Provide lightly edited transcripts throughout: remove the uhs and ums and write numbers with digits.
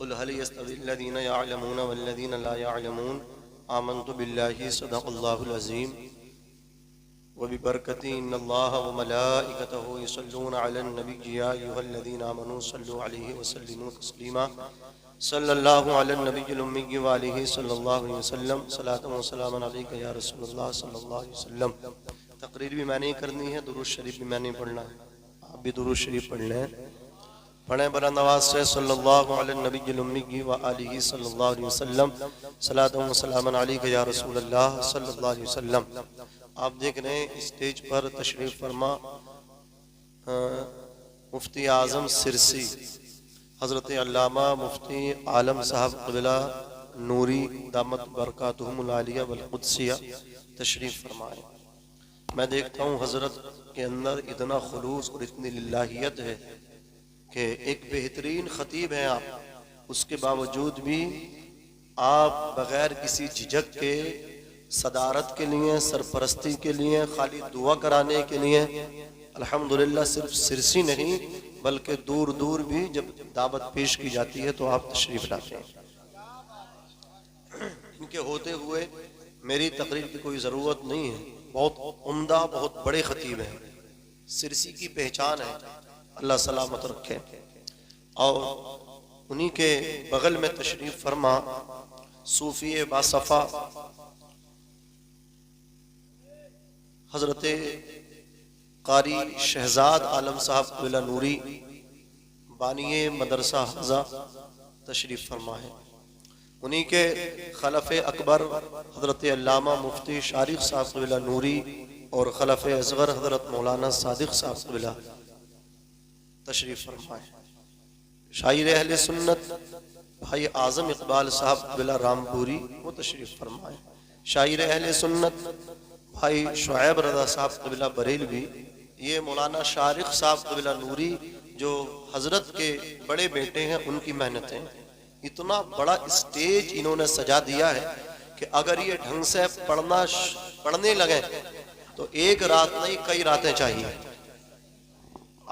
قل هل يستوي الذين يعلمون والذين لا يعلمون آمنت بالله صدق الله العظيم وببركته إن الله وملائكته يصلون على النبي يا أيها الذين آمنوا صلوا عليه وسلموا تسليما صلى الله على النبي الأمي وآله صلى الله عليه وسلم صلاة وسلام عليك يا رسول الله صلى الله عليه وسلم. تقریر بھی میں نے کرنی ہے، درود شریف بھی میں نے پڑھنا ہے، آپ بھی درود شریف پڑھ لیں. پڑھیں بلند آواز سے صلی اللہ علی النبی الامی وآلہ صلی اللہ علیہ وسلم صلاۃ و سلام علیک یا رسول اللہ صلی اللہ علیہ وسلم. آپ دیکھ رہے ہیں اسٹیج پر تشریف فرما مفتی اعظم سرسی حضرت علامہ مفتی عالم صاحب قبلہ نوری دامت برکاتہم العالیہ والقدسیہ تشریف فرمائے. میں دیکھتا ہوں حضرت کے اندر اتنا خلوص اور اتنی للہیت ہے کہ ایک بہترین خطیب ہیں آپ، اس کے باوجود بھی آپ بغیر کسی جھجک کے صدارت کے لیے، سرپرستی کے لیے، خالی دعا کرانے کے لیے الحمدللہ صرف سرسی نہیں بلکہ دور دور بھی جب دعوت پیش کی جاتی ہے تو آپ تشریف لاتے ہیں. ان کے ہوتے ہوئے میری تقریر کی کوئی ضرورت نہیں ہے. بہت عمدہ، بہت بڑے خطیب ہیں، سرسی کی پہچان ہے، اللہ سلامت رکھے. اور انہی کے بغل میں تشریف فرما صوفی باصفا حضرت قاری شہزاد عالم صاحب قبلہ نوری بانی مدرسہ حضا تشریف فرما ہے. انہی کے خلف اکبر حضرت علامہ مفتی شارق صاحب قبلہ نوری اور خلف اصغر حضرت مولانا صادق صاحب قبلہ تشریف فرمائے. شاعر اہل سنت بھائی اعظم اقبال صاحب قبلہ رامپوری وہ تشریف فرمائے. شاعر اہل سنت بھائی شعیب رضا صاحب قبلہ بریلوی، یہ مولانا شارق صاحب قبلہ نوری جو حضرت کے بڑے بیٹے ہیں، ان کی محنتیں. اتنا بڑا اسٹیج انہوں نے سجا دیا ہے کہ اگر یہ ڈھنگ سے پڑھنے لگیں تو ایک رات نہیں کئی راتیں چاہیے.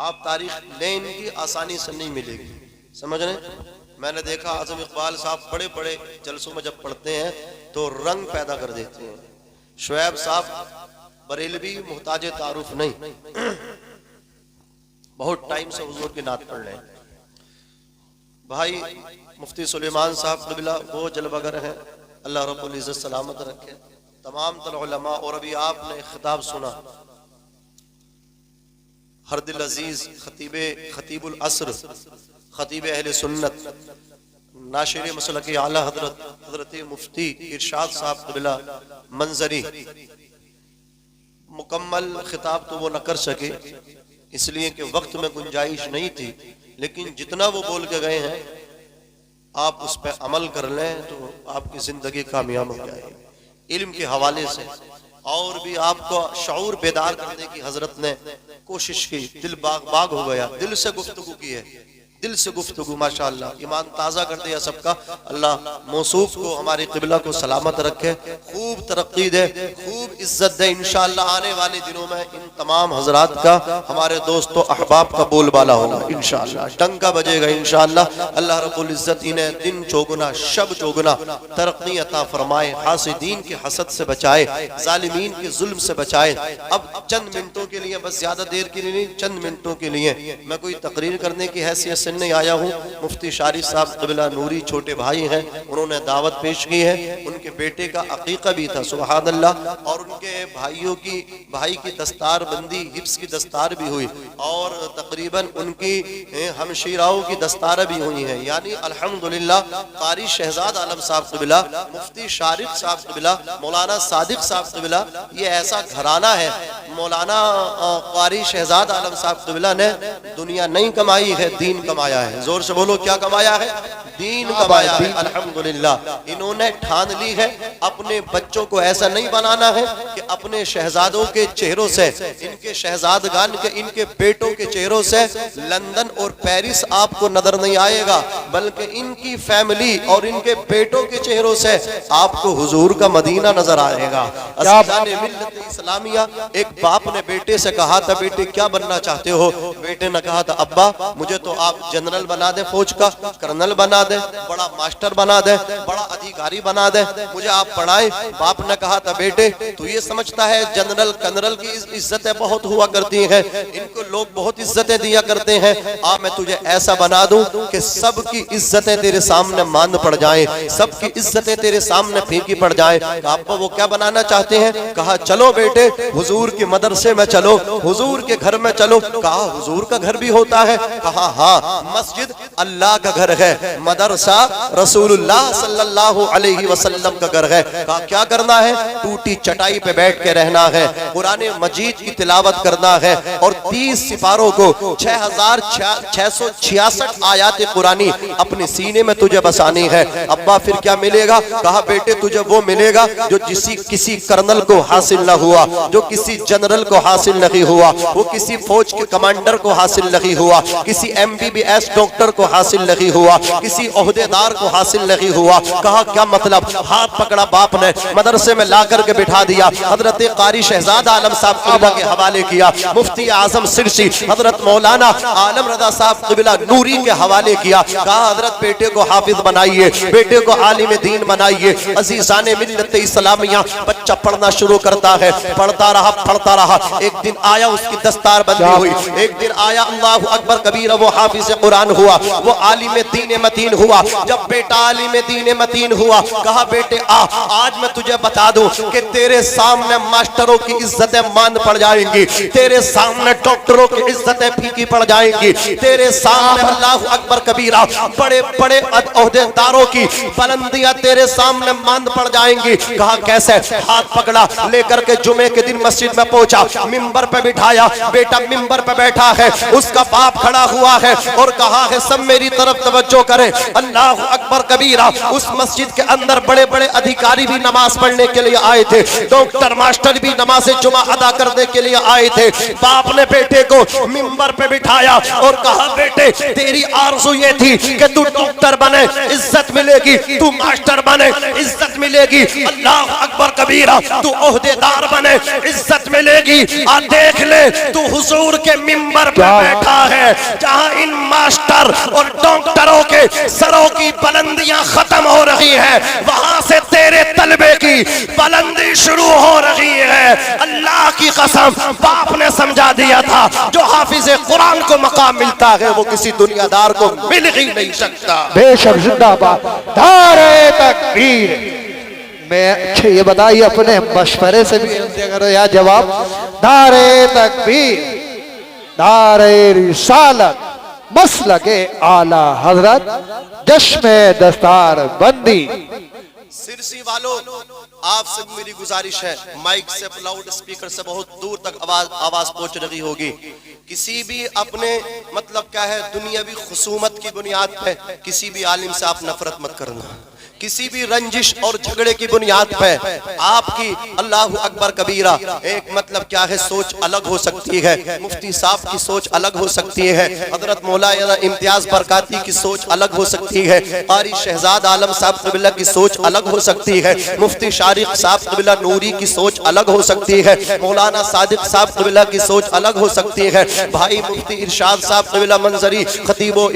آپ تاریخ لیں ان کی آسانی سے نہیں ملے گی، سمجھ رہے ہیں. میں نے دیکھا اعظم اقبال صاحب بڑے بڑے جلسوں میں جب پڑھتے ہیں تو رنگ پیدا کر دیتے ہیں. شعیب صاحب بریلوی محتاج تعارف نہیں، بہت ٹائم سے حضور کی نعت پڑھ رہے ہیں. بھائی مفتی سلیمان صاحب قبلہ وہ جلوہ گر ہیں، اللہ رب العزت سلامت رکھے. تمام تر علماء، اور ابھی آپ نے خطاب سنا ہرد العزیز خطیب العصر، خطیب اہل سنت، ناشر مسلک اعلیٰ حضرت مفتی ارشاد صاحب قبلہ منظری. مکمل خطاب تو وہ نہ کر سکے اس لیے کہ وقت میں گنجائش نہیں تھی، لیکن جتنا وہ بول کے گئے ہیں آپ اس پہ عمل کر لیں تو آپ کی زندگی کامیاب ہو جائے. علم کے حوالے سے اور بھی آپ کو شعور بیدار کرنے کی حضرت نے کوشش کی. دل باغ ہو گیا، دل سے گفتگو کی ہے، دل سے گفتگو. ماشاءاللہ ایمان تازہ کر دیا سب کا. اللہ موصوف کو، ہمارے قبلہ کو سلامت رکھے، خوب ترقی دے، خوب عزت دے. انشاءاللہ آنے والے دنوں میں ان تمام حضرات کا، ہمارے دوست و احباب کا بول بالا ہوگا انشاءاللہ، ڈنکا بجے گا انشاءاللہ. اللہ رب العزت انہیں دن چوگنا شب چوگنا ترقی عطا فرمائے، حاسدین کے حسد سے بچائے، ظالمین کے ظلم سے بچائے. اب چند منٹوں کے لیے، بس زیادہ دیر کے لیے نہیں، چند منٹوں کے لیے میں کوئی تقریر کرنے کی حیثیت سے نہیں آیا ہوں. مفتی شارق صاحب قبلہ نوری چھوٹے بھائی ہیں، انہوں نے دعوت پیش کی ہے. ان کے بیٹے کا عقیقہ بھی تھا سبحان اللہ، اور ان کے بھائی کی دستار بندی، حفظ کی دستار بھی ہوئی، اور تقریباً ان کی ہمشیراؤں کی دستاریں بھی ہوئی ہیں. یعنی الحمدللہ قاری شہزاد عالم صاحب قبلہ، مفتی شارق صاحب قبلہ، مولانا صادق صاحب قبلہ، یہ ایسا گھرانہ ہے. مولانا قاری شہزاد عالم صاحب قبلہ نے دنیا نہیں کمائی ہے، دین کمایا ہے. زور سے بولو کیا کمایا ہے؟ دین کمایا ہے. الحمدللہ انہوں نے ٹھان لی ہے اپنے بچوں کو ایسا نہیں بنانا ہے کہ اپنے شہزادوں کے چہروں سے، ان کے شہزادگان کے، ان کے بیٹوں کے چہروں سے لندن اور پیرس آپ کو نظر نہیں آئے گا، بلکہ ان کی فیملی اور ان کے بیٹوں کے چہروں سے آپ کو حضور کا مدینہ نظر آئے گا. عزیزان ملت اسلامیہ، ایک باپ نے بیٹے سے کہا تھا بیٹے کیا بننا چاہتے ہو؟ بیٹے نے کہا تھا ابا مجھے تو آپ جنرل بنا دیں، فوج کا کرنل بنا دے, بڑا ماسٹر بنا دے, بڑا ادھیکاری بنا دے, مجھے آپ پڑھائیں. باپ نے کہا تھا بیٹے تو یہ سمجھتا ہے جنرل کنرل کی عزتیں بہت ہوا کرتی ہیں, ان کو لوگ بہت عزتیں دیا کرتے ہیں, میں تجھے ایسا بنا دوں کہ سب کی عزتیں تیرے سامنے ماند پڑ جائیں, سب کی عزتیں تیرے سامنے پھینکی پڑ جائیں. آپ وہ کیا بنانا چاہتے ہیں؟ کہا چلو بیٹے حضور کے مدرسے میں چلو, حضور کے گھر میں چلو. کہا حضور کا گھر بھی ہوتا ہے؟ کہا ہاں, مسجد اللہ کا گھر ہے, مدرسہ رسول اللہ صلی اللہ علیہ وسلم کا گھر ہے. کہا کیا کرنا ہے؟ ٹوٹی چٹائی پہ بیٹھ کے رہنا ہے, قرآن مجید کی تلاوت کرنا ہے, اور 30 سپاروں کو 6666 آیات قرآنی اپنے سینے میں تجھے بسانی ہے. ابا پھر کیا ملے گا؟ کہا بیٹے تجھے وہ ملے گا جو کسی کرنل کو حاصل نہ ہوا, جو کسی جنرل کو حاصل نہیں ہوا, وہ کسی فوج کے کمانڈر کو حاصل نہیں ہوا, کسی MBBS ڈاکٹر کو حاصل نہیں ہوا, کسی عہدیدار کو حاصل نہیں ہوا. کہا کیا مطلب؟ ہاتھ پکڑا باپ نے, مدرسے میں لا کر کے بٹھا دیا, حضرت قاری شہزاد عالم صاحب قبلہ کے حوالے کیا, مفتی اعظم سرسی حضرت مولانا عالم رضا صاحب قبلہ نوری کے حوالے کیا. کہا حضرت بیٹے کو حافظ بنائیے, بیٹے کو عالم دین بنائیے. عزیزان ملت اسلامیہ, بچہ پڑھنا شروع کرتا ہے, پڑھتا رہا. ایک دن آیا اس کی دستار بندی ہوئی, ایک دن آیا اللہ اکبر کبیرہ وہ حافظ قرآن ہوا, وہ عالم دین متین ہوا. جب بیٹا عالم دین متین ہوا, کہا بیٹے آج میں تجھے بتا دوں کہ تیرے سامنے ماسٹروں کی عزتیں ماند پڑ جائیں گی, تیرے سامنے ڈاکٹروں کی عزتیں پھیکی پڑ جائیں گی, تیرے سامنے اللہ اکبر کبیرہ بڑے بڑے عہدیداروں کی بلندیاں تیرے سامنے ماند پڑ جائیں گی. کہا کیسے؟ ہاتھ پکڑا, لے کر کے جمعے کے دن مسجد میں پہنچا, منبر پہ بٹھایا. بیٹا منبر پہ بیٹھا ہے, اس کا باپ کھڑا ہوا ہے اور کہا ہے سب میری طرف توجہ کریں. اللہ اکبر کبیرہ. اس مسجد کے اندر بڑے بڑے ادھیکاری بھی نماز پڑھنے کے لیے آئے تھے, ڈاکٹر ماسٹر بھی نماز جمعہ ادا کرنے کے لیے آئے تھے. باپ نے بیٹے کو منبر پہ بٹھایا اور کہا بیٹے تیری آرزو یہ تھی کہ تو ڈاکٹر بنے, عزت ملے گی, تو ماسٹر بنے, عزت ملے گی. اللہ اکبر کبیرہ. تو عہدیدار بنے, عزت ملے گی. دیکھ لے تو حضور کے منبر پہ بیٹھا ہے جہاں ان ماسٹر اور ڈاکٹروں کے سروں کی بلندیاں ختم ہو رہی ہیں, وہاں سے تیرے طلبے کی بلندی شروع ہو رہی ہے. اللہ کی قسم باپ نے سمجھا دیا تھا جو حافظ قرآن کو مقام ملتا ہے وہ کسی دنیا دار کو مل ہی نہیں سکتا. بے شک زندہ باد نعرہ تکبیر. میں اچھا یہ بتائیے اپنے مشورے سے بھی اگر یا جواب. نعرہ تکبیر, نعرہ رسالت, مسلک اعلی حضرت, جشم دستار بندی. سرسی والو آپ سے میری گزارش ہے, مائک سے لاؤڈ سپیکر سے بہت دور تک آواز پہنچ رہی ہوگی. کسی بھی اپنے مطلب کیا ہے دنیاوی خصومت کی بنیاد پہ کسی بھی عالم سے آپ نفرت مت کرنا, کسی بھی رنجش اور جھگڑے کی بنیاد پہ آپ کی اللہ اکبر کبیرہ ایک مطلب کیا ہے سوچ الگ ہو سکتی ہے, مفتی صاحب کی سوچ الگ ہو سکتی ہے, حضرت مولانا امتیاز برکاتی کی سوچ الگ ہو سکتی ہے, قاری شہزاد عالم صاحب قبلہ کی سوچ الگ ہو سکتی ہے, مفتی شارق صاحب قبلہ نوری کی سوچ الگ ہو سکتی ہے, مولانا صادق صاحب قبلہ کی سوچ الگ ہو سکتی ہے, بھائی مفتی ارشاد صاحب قبلہ منظری خطیب و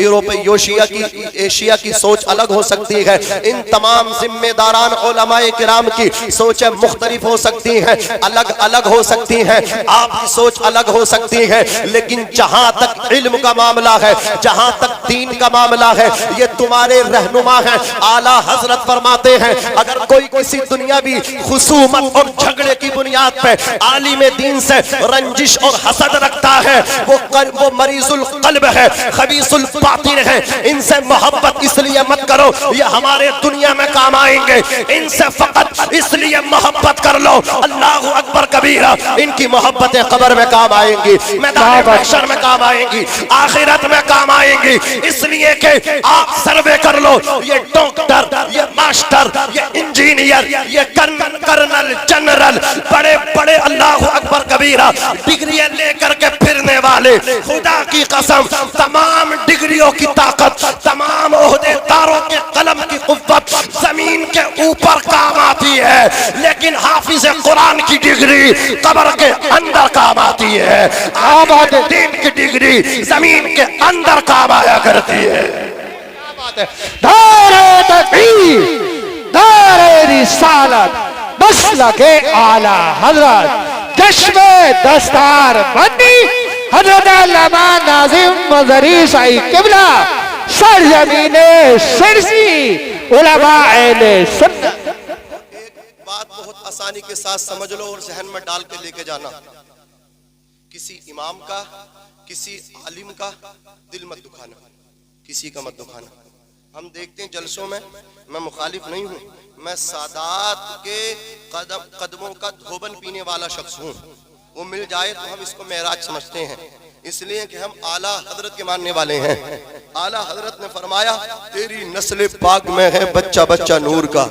ایشیا کی سوچ الگ ہو سکتی ہے. ان تمام ذمہ داران علماء کرام کی سوچیں مختلف ہو سکتی ہیں, الگ الگ ہو سکتی ہیں, آپ کی سوچ الگ ہو سکتی ہے, لیکن جہاں تک علم کا معاملہ ہے, جہاں تک دین کا معاملہ ہے, یہ تمہارے رہنما ہیں. اعلیٰ حضرت فرماتے ہیں اگر کوئی کسی دنیاوی خصومت اور جھگڑے کی بنیاد پہ عالم دین سے رنجش اور حسد رکھتا ہے وہ مریض القلب ہے, خبیث الباطن ہے. ان سے محبت اس لیے مت کرو یہ ہمارے دنیا میں کام آئیں گے, ان سے فقط اس لیے محبت کر لو اللہ اکبر کبیرہ ان کی محبتیں قبر میں کام آئیں گی, میدان محشر میں کام آئیں گی, آخرت میں کام آئیں گی. اس لیے کہ آپ سروے کر لو یہ ڈاکٹر, یہ ماسٹر, یہ انجینئر, یہ کرنل, جنرل, بڑے بڑے اللہ اکبر کبیرہ ڈگریاں لے کر کے پھرنے والے, خدا کی قسم تمام ڈگریوں کی طاقت, تمام عہدے داروں کے قلم کی قوت زمین کے اوپر کام آتی ہے, لیکن حافظ قرآن کی ڈگری قبر کے اندر کام آتی ہے, عابد دین کی ڈگری زمین کے اندر کام آیا کرتی ہے. نعرہ تکبیر، نعرہ رسالت، مسلک اعلی حضرت، چشم دستار بندی حضرت علامہ ناظم مظہری صاحب قبلہ، سرزمین سرسی، علماء اہل سنت۔ ایک بات بہت آسانی کے ساتھ سمجھ لو اور ذہن میں ڈال کے لے کے جانا، کسی امام کا، کسی عالم کا دل مت دکھانا، کسی کا مت دکھانا۔ ہم دیکھتے ہیں جلسوں میں مخالف نہیں ہوں، میں سادات کے قدموں کا دھوبن پینے والا شخص ہوں، وہ مل جائے تو ہم اس کو معراج سمجھتے ہیں، اس لیے کہ ہم اعلیٰ حضرت کے ماننے والے ہیں۔ اعلیٰ حضرت نے فرمایا تیری نسل پاک میں ہے بچہ بچہ نور کا۔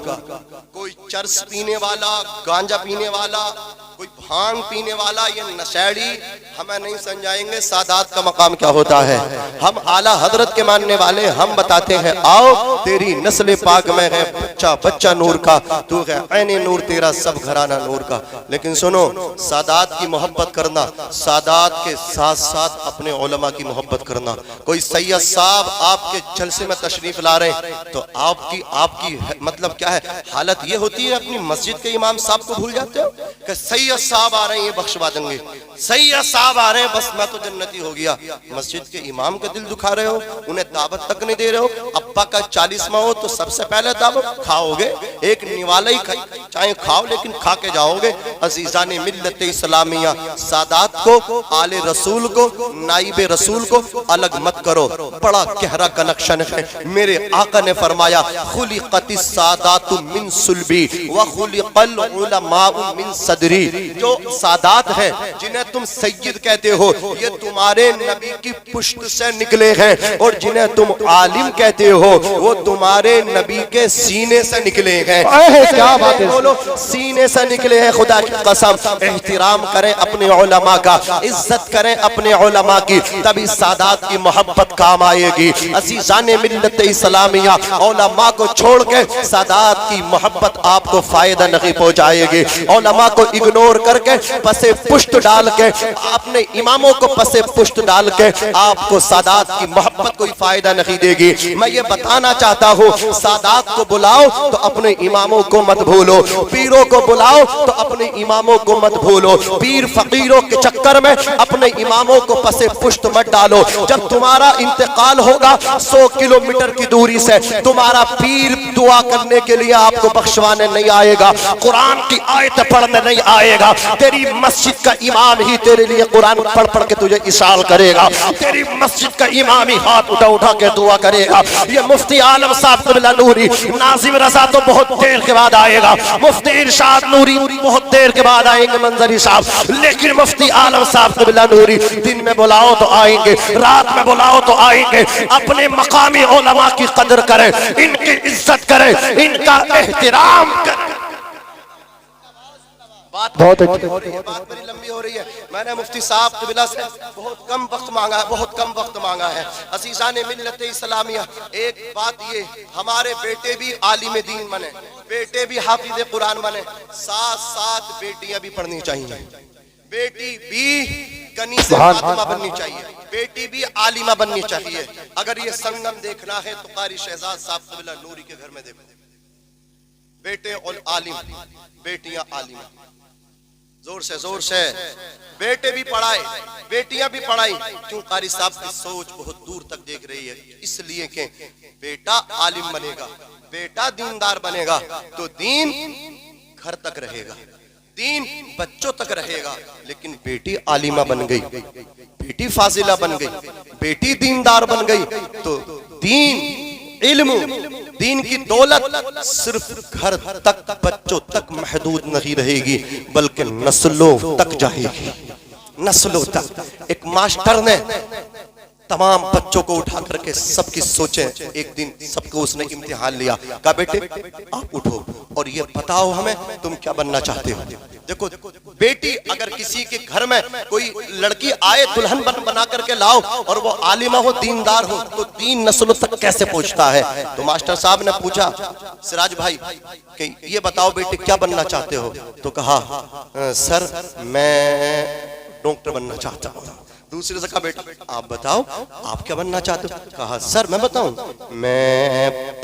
کوئی چرس پینے والا، گانجا پینے والا، کوئی بھانگ پینے والا، یہ نشیڑی ہمیں نہیں سمجھائیں گے سادات کا مقام کیا ہوتا ہے۔ ہم اعلیٰ حضرت کے ماننے والے، ہم بتاتے ہیں آؤ تیری نسل پاک میں ہے بچہ بچہ نور کا، تو ہے عین نور تیرا سب گھرانہ نور کا۔ لیکن سنو، سادات کی محبت کرنا، سادات کے ساتھ ساتھ اپنے علماء کی محبت کرنا۔ کوئی سید صاحب آپ کے جلسے میں تشریف لا رہے ہیں تو آپ کی مطلب کیا ہے، حالت یہ ہوتی ہے اپنی مسجد کے امام صاحب کو بھول جاتے ہو کہ سید صاحب آ رہے ہیں یہ بخشوا دیں گے، سید صاحب آ رہے ہیں بس میں تو جنتی ہو گیا۔ مسجد کے امام کا دل دکھا رہے ہو، انہیں دعوت تک نہیں دے رہے ہو۔ ابا کا 40واں ہو تو سب سے پہلے دعوت کھاؤ گے، ایک نوالا ہی چاہے کھاؤ لیکن کھا کے جاؤ گے۔ عزیزان ملت اسلامیہ، سادات کو، آل رسول کو، نائب رسول کو الگ مت کرو، بڑا گہرا کنیکشن ہے۔ میرے آقا نے فرمایا خلقت السادات من صلبی وخلق العلماء من صدری۔ جو سادات ہیں جنہیں تم سید کہتے ہو یہ تمہارے نبی کی پشت سے نکلے ہیں، اور جنہیں تم عالم کہتے ہو وہ تمہارے نبی کے سینے سے نکلے ہیں۔ کیا بات ہے، بولو سینے سے نکلے ہیں۔ خدا کی قسم احترام کریں اپنے علماء کا، عزت کریں اپنے علماء کی، تبھی سادات کی محبت کام آئے گی۔ عزیزان ملت اسلامیہ، علماء کو چھوڑ کے سادات کی محبت آپ کو فائدہ نہیں پہنچائے گی۔ علماء کو اگنور کر کے پسے پشت ڈال کے، اپنے اماموں کو پسے پشت ڈال کے آپ کو سادات کی محبت کوئی فائدہ نہیں دے گی۔ میں یہ بتانا چاہتا ہوں سادات کو بلاؤ تو اپنے اماموں کو مت بھولو، پیروں کو بلاؤ تو اپنے اماموں کو مت بھولو، پیر فقیروں کے چکر میں اپنے اماموں کو پسے پشت مت ڈالو۔ جب تمہارا انتقال ہوگا 100 کلومیٹر کی دوری سے تمہارا پیر دعا کرنے کے لیے آپ کو بخشوانے نہیں آئے گا، قرآن کی آیت پڑھنے نہیں آئے گا، تیری مسجد کا امام ہی تیرے لیے قرآن پڑھ پڑھ کے تجھے اشال کرے گا، تیری مسجد کا امام ہی ہاتھ اٹھا اٹھا کے دعا کرے گا۔ یہ مفتی عالم صاحب قبلہ نوری، ناظم رضا تو بہت دیر کے بعد آئے گا، مفتی ارشاد نوری بہت دیر کے بعد آئیں گے منظری صاحب، لیکن مفتی عالم صاحب قبلہ نوری دن میں بلاؤ تو آئیں گے، رات میں بلاؤ تو آئیں گے۔ اپنے مقامی علماء کی قدر کریں، ان کی عزت کریں، ان کا احترام کریں۔ بات بڑی لمبی ہو رہی ہے، میں نے مفتی صاحب قبلہ سے بہت کم وقت مانگا ہے۔ عزیزان ملت اسلامیہ، ایک بات یہ، ہمارے بیٹے بھی عالم دین بنے، بیٹے بھی حافظ قرآن بنے، ساتھ ساتھ بیٹیاں بھی پڑھنی چاہیے، بیٹی بھی کنیز فاطمہ بننی چاہیے، بیٹی بھی عالمہ بننی چاہیے۔ اگر یہ سنگم دیکھنا ہے تو قاری شہزاد صاحب قبلہ نوری کے گھر میں دیکھو، بیٹے اور عالم، بیٹیاں عالمہ، زور سے بیٹے بھی پڑھائے بیٹیاں بھی پڑھائی، کیوں؟ قاری صاحب کی سوچ بہت دور تک دیکھ رہی ہے، اس لیے کہ بیٹا عالم بنے گا، بیٹا دیندار بنے گا تو دین گھر تک رہے گا، دین بچوں تک رہے گا۔ لیکن بیٹی عالمہ بن گئی، بیٹی فاضلہ بن گئی، بیٹی دیندار بن گئی تو دین، علم، دین کی دولت صرف گھر تک، بچوں تک محدود نہیں رہے گی بلکہ نسلوں تک جائے گی، نسلوں تک۔ ایک ماسٹر نے تمام بچوں کو اٹھا کر کے سب کی سوچیں، ایک دن سب کو اس نے امتحان لیا، کہا بیٹے آپ اٹھو اور یہ بتاؤ ہمیں تم کیا بننا چاہتے ہو۔ دیکھو بیٹی اگر کسی کے گھر میں کوئی لڑکی آئے دلہن بنا کر کے لاؤ اور وہ عالمہ ہو، دیندار ہو، تو دین نسلوں تک کیسے پہنچتا ہے؟ تو ماسٹر صاحب نے پوچھا سراج بھائی کہ یہ بتاؤ بیٹے کیا بننا چاہتے ہو؟ تو کہا سر میں ڈاکٹر بننا چاہتا ہوں۔ دوسرے سے کہا بیٹا آپ بتاؤ آپ کیا بننا چاہتے ہو؟ کہا سر میں بتاؤں، میں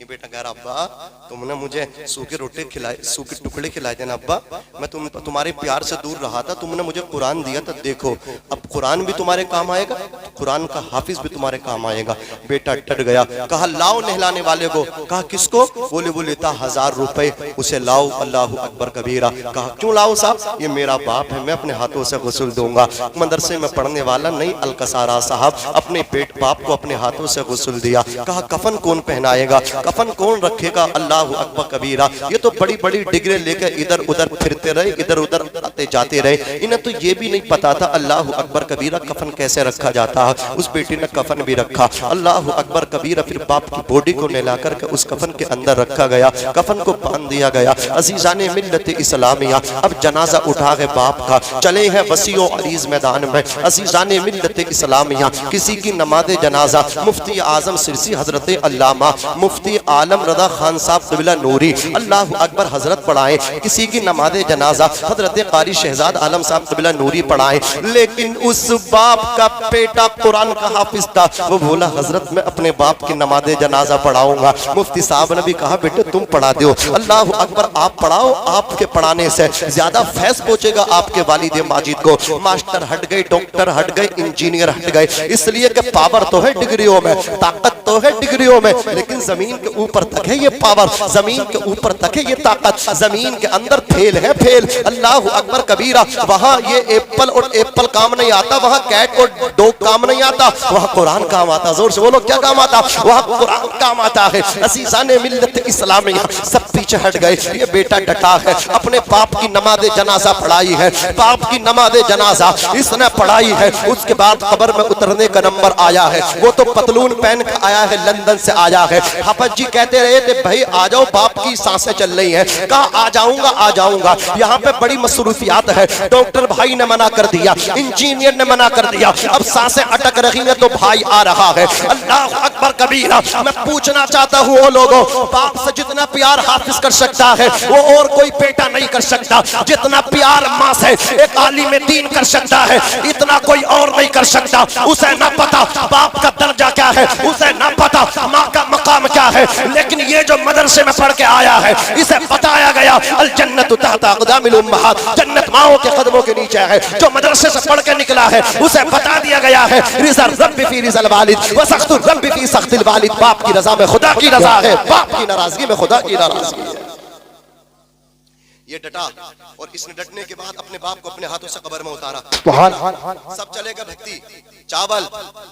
یہ بیٹا کہہ رہا ابا تم نے مجھے سوکھے روٹے کھلائے، سوکھے ٹکڑے کھلائے تھے نا ابا، میں تمہارے پیار سے دور رہا تھا، تم نے مجھے قرآن دیا تھا، دیکھو اب قرآن بھی تمہارے کام آئے گا، قرآن کا حافظ بھی تمہارے کام آئے گا۔ بیٹا ڈٹ گیا، کہا لاؤ نہلانے والے کو، کہا کس کو؟ بولے وہ لیتا 1000 روپے، اسے لاؤ، اللہ اکبر کبیرہ۔ کہا کیوں لاؤ صاحب؟ یہ میرا باپ ہے، میں اپنے ہاتھوں سے غسل دوں گا۔ مدرسے میں پڑھنے والا نہیں القصارہ صاحب اپنے باپ کو اپنے ہاتھوں سے غسل دیا۔ کہا کفن کون پہنائے گا، کفن کون رکھے گا؟ اللہ اکبر کبیرہ۔ یہ تو بڑی بڑی ڈگریں لے کے ادھر ادھر پھرتے رہے، ادھر ادھر آتے جاتے رہے، انہیں تو یہ بھی نہیں پتا تھا اللہ اکبر کبیرہ کفن کیسے رکھا جاتا ہے۔ اس بیٹی نے کفن بھی رکھا، اللہ اکبر کبیرہ۔ پھر باپ کی باڈی کو نہلا کر کے اس کفن کے اندر رکھا گیا، کفن کو باندھ دیا گیا۔ عزیزان ملت اسلامیہ، اب جنازہ اٹھا گئے باپ کا، چلے ہیں وسیع و عریض میدان میں۔ عزیزان ملت اسلامیہ، کسی کی نماز جنازہ مفتی اعظم سرسی حضرت علامہ مفتی عالم رضا خان صاحب قبلہ نوری اللہ اکبر حضرت پڑھائیں، کسی کی نماز جنازہ حضرت قاری شہزاد عالم صاحب قبلہ نوری پڑھائیں، لیکن اس باپ کا بیٹا قرآن کا حافظ تھا، وہ بولا حضرت میں اپنے باپ کی نماز جنازہ پڑھاؤں گا۔ مفتی صاحب نے بھی کہا بیٹے تم پڑھا دیو، اللہ اکبر آپ پڑھاؤ، آپ کے پڑھانے سے زیادہ فیض پہنچے گا آپ کے والد ماجد کو۔ ماسٹر ہٹ گئے، ڈاکٹر ہٹ گئے، انجینئر ہٹ گئے، اس لیے کہ پاور تو ہے ڈگریوں میں، طاقت تو ہے ڈگریوں میں، لیکن زمین کے اوپر تک ہے یہ پاور، زمین کے اوپر تک ہے یہ طاقت، زمین کے اندر پھیل ہے پھیل۔ اللہ اکبر کبیرہ۔ وہاں یہ ایپل اور ایپل کام نہیں آتا، وہاں کیٹ اور ڈوگ کام نہیں آتا، وہاں قرآن کام آتا۔ زور سے بولو کیا کام آتا؟ وہاں قرآن کام آتا ہے۔ عزیزان ملت اسلامیہ، سب پیچھے ہٹ گئے، یہ بیٹا ڈٹا ہے، اپنے باپ کی نماز جنازہ پڑھائی ہے، باپ کی نماز جنازہ اس نے پڑھائی ہے۔ اس کے بعد قبر میں اترنے کا نمبر آیا ہے، وہ تو پتلون پہن کے آیا ہے، لندن سے آیا ہے۔ حافظ جی کہتے رہے تھے بھائی آ جاؤ، باپ کی سانسیں چل رہی ہیں، کہا آ جاؤں گا آ جاؤں گا، یہاں پہ بڑی مصروفیات ہے، ڈاکٹر بھائی نے منع کر دیا، انجینئر نے منع کر دیا، اب سانسیں اٹک رہی ہیں تو بھائی آ رہا ہے۔ اللہ اکبر کبیرہ۔ میں پوچھنا چاہتا ہوں وہ لوگوں، باپ سے جتنا پیار حافظ کر سکتا ہے وہ اور کوئی بیٹا نہیں کر سکتا، جتنا پیار ماں سے ایک عالم دین کر سکتا ہے اتنا کوئی اور نہیں کر سکتا۔ اسے نہ پتا باپ کا درجہ کیا ہے، اسے نہ پتا ماں کا مقام کیا ہے، لیکن یہ جو مدرسے میں پڑھ کے آیا ہے اسے بتایا گیا الجنت تحت اقدام الامہات، جنت ماؤں کے قدموں کے نیچے ہے۔ جو مدرسے سے پڑھ کے نکلا ہے اسے بتا دیا گیا ہے رضا الرب فی رضا الوالد وسخط الرب فی سخط الوالد، باپ کی رضا میں خدا کی رضا ہے، باپ کی ناراضگی میں خدا کی ناراضگی ہے۔ یہ ڈٹا اور اس نے ڈٹنے کے بعد اپنے باپ کو اپنے ہاتھوں سے قبر میں اتارا۔ سب چلے گا بھکتی، چاول،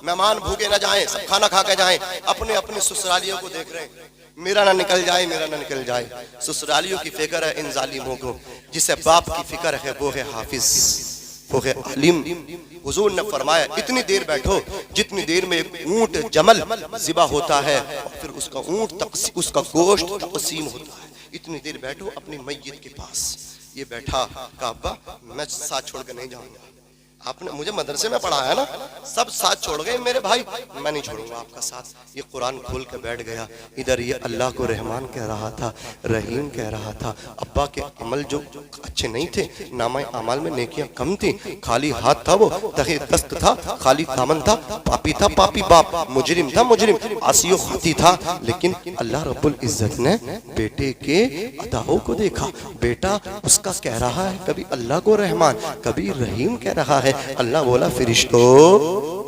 مہمان بھوکے نہ جائیں، سب کھانا کھا کے جائیں، اپنے اپنے سسرالیوں کو دیکھ رہے ہیں، میرا نہ نکل جائے، میرا نہ نکل جائے۔ سسرالیوں کی فکر ہے ان ظالموں کو، جسے باپ کی فکر ہے وہ ہے حافظ، وہ ہے عالم۔ حضور نے فرمایا اتنی دیر بیٹھو جتنی دیر میں ایک اونٹ جمل ذبح ہوتا ہے اور پھر اس کا اونٹ اس کا گوشت تقسیم ہوتا ہے، اتنی دیر بیٹھو اپنی میت کے پاس۔ یہ بیٹھا، کہا ابا میں ساتھ چھوڑ کے نہیں جاؤں گا، آپ نے مجھے مدرسے میں پڑھایا نا، سب ساتھ چھوڑ گئے میرے بھائی، میں نہیں چھوڑوں گا آپ کا ساتھ۔ یہ قرآن کھول کے بیٹھ گیا، ادھر یہ اللہ کو رحمان کہہ رہا تھا، رحیم کہہ رہا تھا۔ ابا کے عمل جو اچھے نہیں تھے، نامہ اعمال میں نیکیاں کم تھیں، خالی ہاتھ تھا، وہ تہی دست تھا، خالی دامن تھا، پاپی تھا پاپی باپ، مجرم تھا مجرم، عاصی و خاطی تھا، لیکن اللہ رب العزت نے بیٹے کے اداؤں کو دیکھا۔ بیٹا اس کا کہہ رہا ہے کبھی اللہ کو رحمان، کبھی رحیم کہہ رہا ہے۔ اللہ بولا فرشتو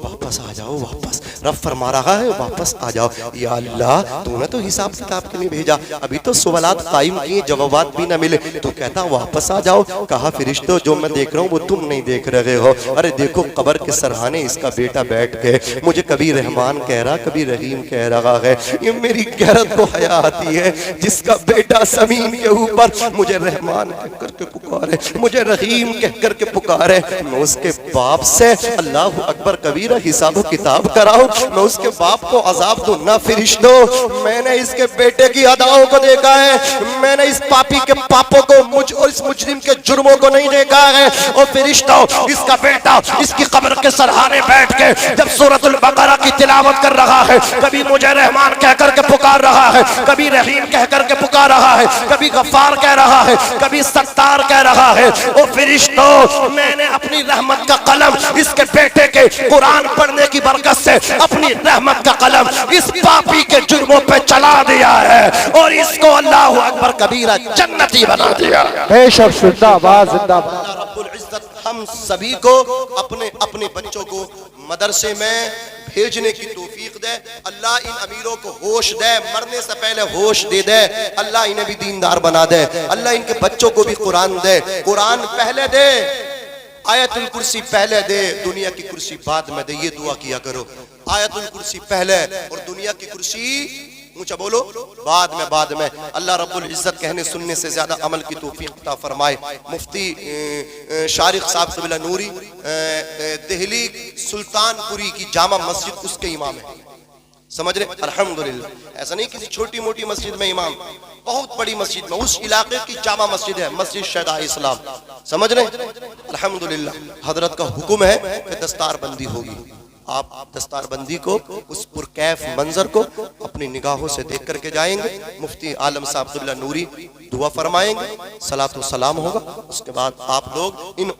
واپس آ جاؤ، واپس۔ رب فرما رہا ہے واپس آ جاؤ۔ یا اللہ تو نے تو حساب کتاب کے لیے بھیجا، ابھی تو سوالات قائم کیے، جوابات بھی نہ ملے، تو کہتا واپس آ جاؤ۔ کہا فرشتو جو میں دیکھ رہا ہوں وہ تم نہیں دیکھ رہے ہو۔ ارے دیکھو قبر کے سرحانے اس کا بیٹا بیٹھ گئے، مجھے کبھی رحمان کہہ رہا کبھی رحیم کہہ رہا ہے۔ یہ میری غیرت کو حیا آتی ہے، جس کا بیٹا زمین کے اوپر مجھے رحمان کہہ کر کے پکارے، مجھے رحیم کہہ کر کے پکارے، میں اس کے باپ سے اللہ اکبر کبیرہ حساب و کتاب کراؤں، میں اس کے باپ کو عذاب دوں؟ نہ فرشتو، میں نے اس کے بیٹے کی اداؤں کو دیکھا ہے، میں نے اس پاپی کے پاپوں کو اور اس مجرم کے جرموں کو نہیں دیکھا ہے۔ اور فرشتو اس کا بیٹا اس کی قبر کے سرحانے بیٹھ کے جب سورۃ البقرہ کی تلاوت کر رہا ہے، کبھی مجھے رحمان کہہ کر کے پکار رہا ہے، کبھی رحیم کہہ کر کے پکار رہا ہے، کبھی غفار کہہ رہا ہے، کبھی ستار کہہ رہا ہے۔ اور فرشتو میں نے اپنی رحمت کا قلم اس کے بیٹے کے قرآن پڑھنے کی برکت سے اپنی رحمت کا قلم اس پاپی کے جرموں پہ چلا دیا ہے۔ اور اس کو اللہ اکبر کبیرہ جنتی بنا دیا۔ بے شک زندہ باد زندہ باد۔ اللہ رب العزت ہم سبھی کو اپنے بچوں کو مدرسے میں بھیجنے کی توفیق دے۔ اللہ ان امیروں کو ہوش دے، مرنے سے پہلے ہوش دے دے۔ اللہ انہیں بھی دیندار بنا دے۔ اللہ ان کے بچوں کو بھی قرآن دے، قرآن پہلے دے، آیت الکرسی پہلے دے، دنیا کی کرسی بعد میں دے۔ یہ دعا کیا کرو، آیت الکرسی پہلے اور دنیا کی کرسی اونچا بولو بعد میں۔ اللہ رب العزت کہنے سننے سے زیادہ عمل کی توفیق عطا فرمائے۔ مفتی شارق صاحب قبلہ نوری دہلی سلطان پوری کی جامع مسجد اس کے امام ہیں، سمجھ رہے؟ الحمدللہ ایسا نہیں کسی چھوٹی موٹی مسجد میں امام، بہت بڑی مسجد میں، اس علاقے کی جامع مسجد ہے، مسجد شہداء اسلام، سمجھ رہے؟ الحمدللہ حضرت کا حکم ہے کہ دستار بندی ہوگی۔ آپ دستار بندی کو اس پرکیف منظر کو اپنی نگاہوں سے دیکھ کر کے جائیں گے۔ مفتی عالم صاحب قبلہ نوری دعا فرمائیں گے، صلاۃ و سلام ہوگا، اس کے بعد آپ لوگ ان